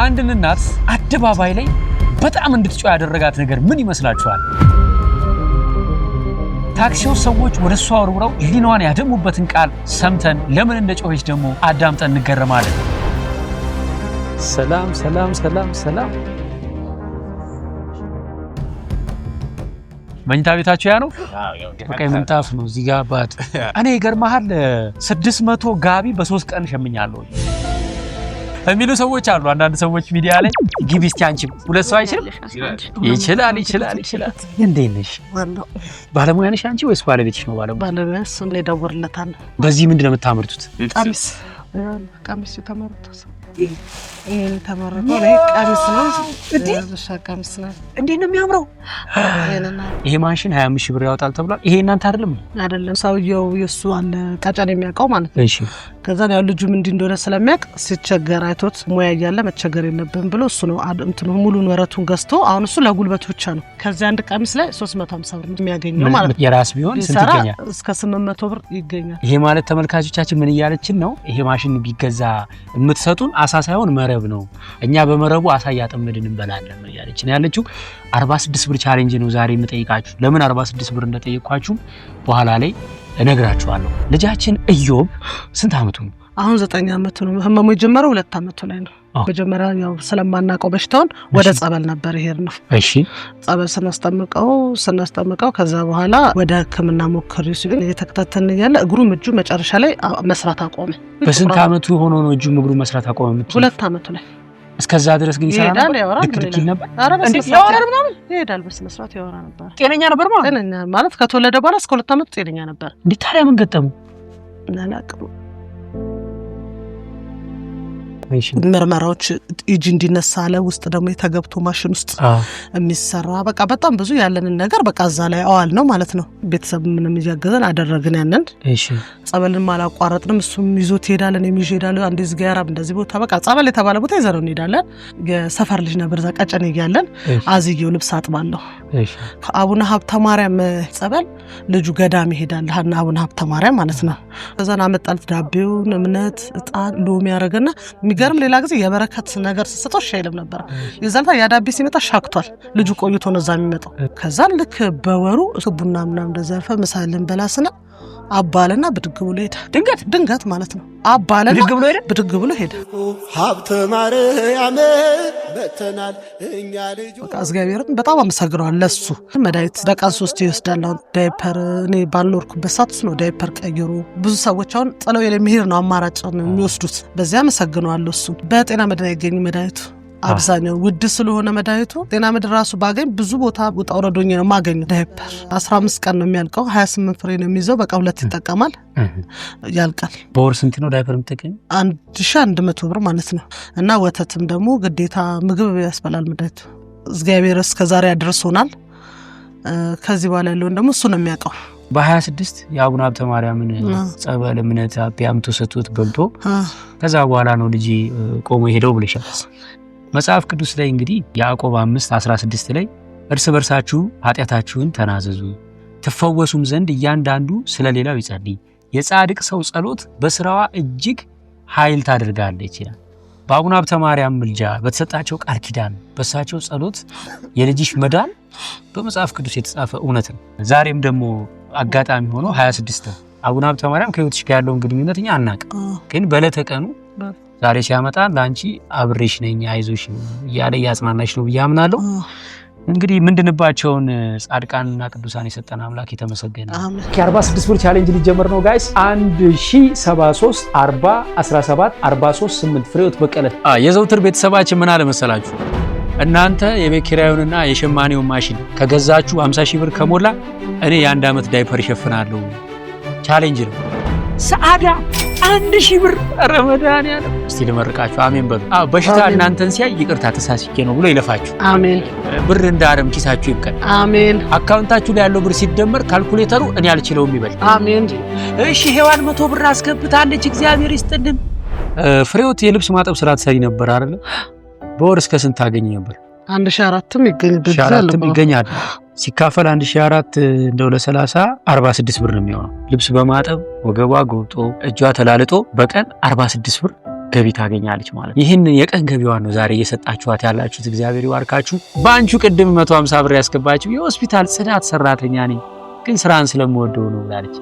አንድን እናት አደባባይ ላይ በጣም እንድትጮህ ያደረጋት ነገር ምን ይመስላችኋል? ታክሲው ሰዎች ወደሷ ወርውረው ሊናዋን ያደሙበትን ቃል ሰምተን ለምን እንደጮኸች ደግሞ አዳምጠን እንገረማለን። ሰላም ሰላም ሰላም ሰላም። መኝታ ቤታችሁ ያ ነው? በቃ ምንጣፍ ነው እዚህ ጋር ባጥ። እኔ ይገርምሃል 600 ጋቢ በ3 ቀን ሸምኛለሁ የሚሉ ሰዎች አሉ። አንዳንድ ሰዎች ሚዲያ ላይ ግቢ እስቲ አንቺ ሁለት ሰው አይችልም? ይችላል። እንዴት ነሽ? ባለሙያ ነሽ አንቺ ወይስ ባለቤትሽ ነው ባለሙያ? ባለሙያ እሱም ላይ ደውርለታል። በዚህ ምንድነው የምታመርቱት? ቀሚስ ተመረጠው። ተመረጠው ላይ ቀሚስ ነው። ቀሚስ ነው። እንዴት ነው የሚያምረው! ይሄ ማሽን 25 ሺህ ብር ያወጣል ተብሏል። ይሄ እናንተ አይደለም? ሰውየው የሱ አለ ቀጨን የሚያውቀው ማለት ነው። እሺ። ከዛ ያው ልጁም እንዲህ እንደሆነ ስለሚያውቅ ሲቸገር አይቶት ሙያ እያለ መቸገር የለብንም ብሎ እሱ ነው እንትኑ ሙሉን ወረቱን ገዝቶ አሁን እሱ ለጉልበቱ ብቻ ነው። ከዛ አንድ ቀሚስ ላይ 350 ብር የሚያገኘው ማለት ነው። የራስ ቢሆን ስንት ይገኛል? እስከ 800 ብር ይገኛል። ይሄ ማለት ተመልካቾቻችን ምን እያለችን ነው? ይሄ ማሽን ቢገዛ የምትሰጡን አሳ ሳይሆን መረብ ነው። እኛ በመረቡ አሳ ያጠመድን እንበላለን እያለች ነው ያለችው። 46 ብር ቻሌንጅ ነው ዛሬ የምጠይቃችሁ። ለምን 46 ብር እንደጠየቅኳችሁ በኋላ ላይ እነግራችኋለሁ። ልጃችን ኢዮብ ስንት አመቱ ነው? አሁን 9 አመቱ ነው። ህመሙ የጀመረው 2 አመቱ ላይ ነው። መጀመሪያ ያው ስለማናውቀው በሽታውን ወደ ጸበል ነበር ይሄድ ነው። እሺ። ጸበል ስናስጠምቀው ከዛ በኋላ ወደ ሕክምና ሞክሪ ሲል እየተከታተልን እያለ እግሩም እጁ መጨረሻ ላይ መስራት አቆመ። በስንት አመቱ ሆኖ ነው እጁ እግሩ መስራት አቆመ? 2 አመቱ ላይ። እስከዛ ድረስ ግን ይሰራ ነበር? ልክ ነበር? ያወራል ምናምን ይሄዳል። በስነ ስርዓት ያወራ ነበር። ጤነኛ ነበር ማለት? ጤነኛ ማለት ከተወለደ በኋላ እስከ 2 አመት ጤነኛ ነበር። እንዴ ታዲያ ምን ገጠመው? አላውቅም። ምርመራዎች ኢጂ እንዲነሳ አለ። ውስጥ ደግሞ የተገብቶ ማሽን ውስጥ የሚሰራ በቃ በጣም ብዙ ያለንን ነገር በቃ እዛ ላይ አዋል ነው ማለት ነው። ቤተሰብ ምንም እያገዘን አደረግን ያንን። እሺ። ጸበልን ማላቋረጥንም እሱም ይዞት ይሄዳል፣ እኔም ይዤ እሄዳለሁ። አንዴ ዝጋራም እንደዚህ ቦታ በቃ ጸበል የተባለ ቦታ ይዘነው እንሄዳለን። የሰፈር ልጅ ነበር እዛ ቀጨኔ እያለን አዝዬው ልብስ አጥባለሁ። እሺ። ከአቡነ ሀብተ ማርያም ጸበል ልጁ ገዳም ይሄዳል። ሀና አቡነ ሀብተ ማርያም ማለት ነው። ከዛና አመጣልት ዳቤውን እምነት እጣን ሎሚ ያረጋና ገርም ሌላ ጊዜ የበረከት ነገር ሲሰጠው ሻይልም ነበር። የዛልታ ያዳቤ ሲመጣ ሻክቷል። ልጁ ቆይቶ ነው እዛ የሚመጣው። ከዛ ልክ በወሩ ቡና ምናምን እንደዘርፈ ምሳልን በላስና አባለና ብድግ ብሎ ሄደ። ድንገት ማለት ነው። አባለና ብድግ ብሎ ሄደ። ሀብተ ማርያም በተናል እኛ ልጅ በቃ እግዚአብሔርን በጣም አመሰግናለሁ። ለሱ መድኃኒት በቀን 3 ይወስዳል። ዳይፐር እኔ ባልኖርኩበት ሰዓት ነው ዳይፐር ቀይሩ። ብዙ ሰዎች አሁን ጥለው የሚሄድ ነው አማራጭ ነው የሚወስዱት። በዚያ አመሰግናለሁ። እሱ በጤና መድኃኒት ያገኝ መድኃኒቱ አብዛኛው ውድ ስለሆነ መድኃኒቱ ጤና ምድር ራሱ ባገኝ ብዙ ቦታ ውጣ ወረዶኝ ነው ማገኘው። ዳይፐር 15 ቀን ነው የሚያልቀው። 28 ፍሬ ነው የሚይዘው። በቃ 2 ይጠቀማል ያልቃል። በወር ስንት ነው ዳይፐር የምትጠቀኝ? 1100 ብር ማለት ነው። እና ወተትም ደግሞ ግዴታ ምግብ ያስበላል መድኃኒቱ። እግዚአብሔር እስከዛሬ አድርሶናል። ከዚህ በኋላ ያለውን ደግሞ እሱ ነው የሚያውቀው። በ26 የአቡነ ሀብተ ማርያምን ጸበል እምነት አብያምቶ ሰጥቶት በልቶ ከዛ በኋላ ነው ልጅ ቆሞ ሄደው ብለሻል። መጽሐፍ ቅዱስ ላይ እንግዲህ ያዕቆብ 5:16 ላይ እርስ በርሳችሁ ኃጢአታችሁን ተናዘዙ ትፈወሱም ዘንድ እያንዳንዱ ስለሌላው ይጸልይ፣ የጻድቅ ሰው ጸሎት በስራዋ እጅግ ኃይል ታደርጋለች ይላል። በአቡነ ሀብተ ማርያም ምልጃ በተሰጣቸው ቃል ኪዳን በሳቸው ጸሎት የልጅሽ መዳን በመጽሐፍ ቅዱስ የተጻፈ እውነት ነው። ዛሬም ደግሞ አጋጣሚ ሆኖ 26 አቡነ ሀብተ ማርያም ከህይወትሽ ጋር ያለውን ግንኙነት እኛ አናውቅም፣ ግን በዕለተ ቀኑ ዛሬ ሲያመጣ ለአንቺ አብሬሽ ነኝ አይዞሽ እያለ እያጽናናሽ ነው ብዬ አምናለሁ። እንግዲህ ምንድንባቸውን ጻድቃንና ቅዱሳን የሰጠን አምላክ የተመሰገነ። 46 ብር ቻሌንጅ ሊጀመር ነው ጋይስ። 1073 40 17 43 8 ፍሬዎት በቀለ የዘውትር ቤተሰባችን ምን አለ መሰላችሁ? እናንተ የቤት ኪራዩንና የሸማኔውን ማሽን ከገዛችሁ 50 ሺህ ብር ከሞላ እኔ የ1 አመት ዳይፐር ይሸፍናለሁ። ቻሌንጅ ነው። ሰዓዳ 1000 ብር ረመዳን ያለ እስቲ ለመርቃችሁ አሜን በሉ። በሽታ እናንተን ሲያይ ይቅርታ ተሳስቼ ነው ብሎ ይለፋችሁ። አሜን። ብር እንዳረም ኪሳችሁ ይብቀል። አሜን። አካውንታችሁ ላይ ያለው ብር ሲደመር ካልኩሌተሩ እኔ አልችለውም ይበል። አሜን። እሺ ሄዋን 100 ብር አስገብታለች። እግዚአብሔር ይስጥልን። ፍሬዎት የልብስ ማጠብ ስራ ትሰሪ ነበር አይደል? በወር እስከ ስንት ታገኝ ነበር? 1400 ይገኛል። ሲካፈል 1400 እንደው ለ30 46 ብር ነው የሚሆነው። ልብስ በማጠብ ወገቧ ጎብጦ እጇ ተላልጦ በቀን 46 ብር ገቢ ታገኛለች ማለት ነው። ይህንን የቀን ገቢዋን ነው ዛሬ እየሰጣችኋት ያላችሁት። እግዚአብሔር ይባርካችሁ። ባንቹ ቅድም 150 ብር ያስገባችሁ የሆስፒታል ጽዳት ሰራተኛ ነኝ ግን ስራን ስለምወደው ነው ብላለች።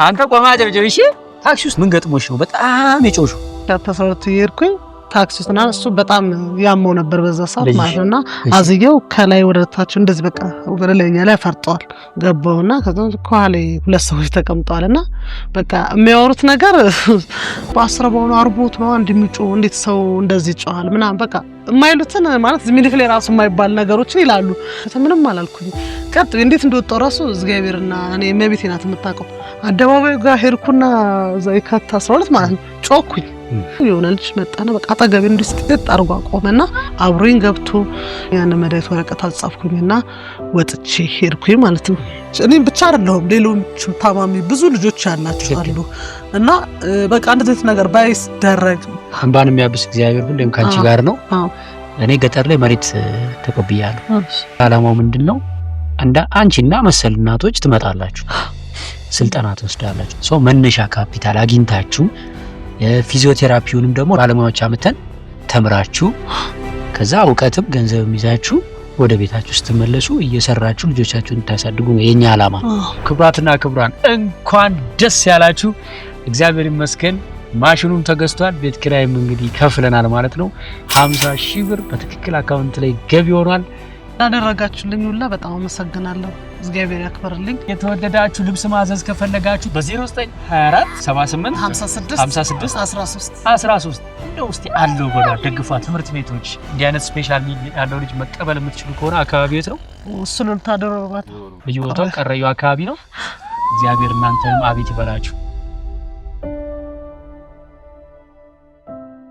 አንተ ቆማ ጀብጀብ። እሺ ታክሲ ውስጥ ምን ገጥሞሽ ነው በጣም የጮሹ? ተሰውት ይርኩኝ ታክሲ ውስጥ እና እሱ በጣም ያመው ነበር በዛ ሰዓት ማለት ነውና አዝየው ከላይ ወደ ታች እንደዚህ በቃ ወደ ላይኛ ላይ ፈርጧል። ገባውና ከዛም ከኋላ ሁለት ሰዎች ተቀምጠዋልና በቃ የሚያወሩት ነገር በአስረባው ነው አርቦት ነው እንደሚጮ እንዴት ሰው እንደዚህ ጮሃል ምናምን በቃ የማይሉትን ማለት ዝምልክ ላይ ራሱ የማይባል ነገሮችን ይላሉ። ምንም አላልኩኝ። ቀጥ እንዴት እንደወጣው ራሱ እግዚአብሔርና እኔ መቤቴ ናት የምታውቀው። አደባባዩ ጋር ሄድኩና ዘይካታ 12 ማለት ነው ጮኩኝ። የሆነ ልጅ መጣና በቃ አጠገቤ እንዲስጥጥ አርጓ ቆመና አብሮኝ ገብቶ ያን መድኃኒት ወረቀት አጻፍኩኝና ወጥቼ ሄድኩኝ ማለት ነው። እኔም ብቻ አይደለሁም ሌሎች ታማሚ ብዙ ልጆች ያላችሁ አሉ እና በቃ እንደዚህ ነገር ባይደረግ እንባን የሚያብስ እግዚአብሔር ሁሌም ካንቺ ጋር ነው። እኔ ገጠር ላይ መሬት ተቆብያለሁ። ዓላማው ምንድነው? እንደ አንቺና መሰል እናቶች ትመጣላችሁ፣ ስልጠና ትወስዳላችሁ። ሰው መነሻ ካፒታል አግኝታችሁ የፊዚዮቴራፒውንም ደግሞ ባለሙያዎች አመተን ተምራችሁ ከዛ እውቀትም ገንዘብም ይዛችሁ ወደ ቤታችሁ ስትመለሱ እየሰራችሁ ልጆቻችሁን ታሳድጉ ነው የኛ ዓላማ። ክብራትና ክብራን እንኳን ደስ ያላችሁ። እግዚአብሔር ይመስገን ማሽኑም ተገዝቷል። ቤት ኪራይም እንግዲህ ከፍለናል ማለት ነው። 50,000 ብር በትክክል አካውንት ላይ ገቢ ሆኗል። ያደረጋችሁልኝ ሁላ በጣም አመሰግናለሁ። እግዚአብሔር ያክብርልኝ። የተወደዳችሁ ልብስ ማዘዝ ከፈለጋችሁ በ0924 78 56 13 እንደው እስቲ አለው በላ ደግፏ። ትምህርት ቤቶች እንዲህ አይነት ስፔሻል ኒድ ያለው ልጅ መቀበል የምትችሉ ከሆነ አካባቢው የት ነው? እሱን ታደረባት በየቦታው ቀረዩ አካባቢ ነው። እግዚአብሔር እናንተንም አቤት ይበላችሁ።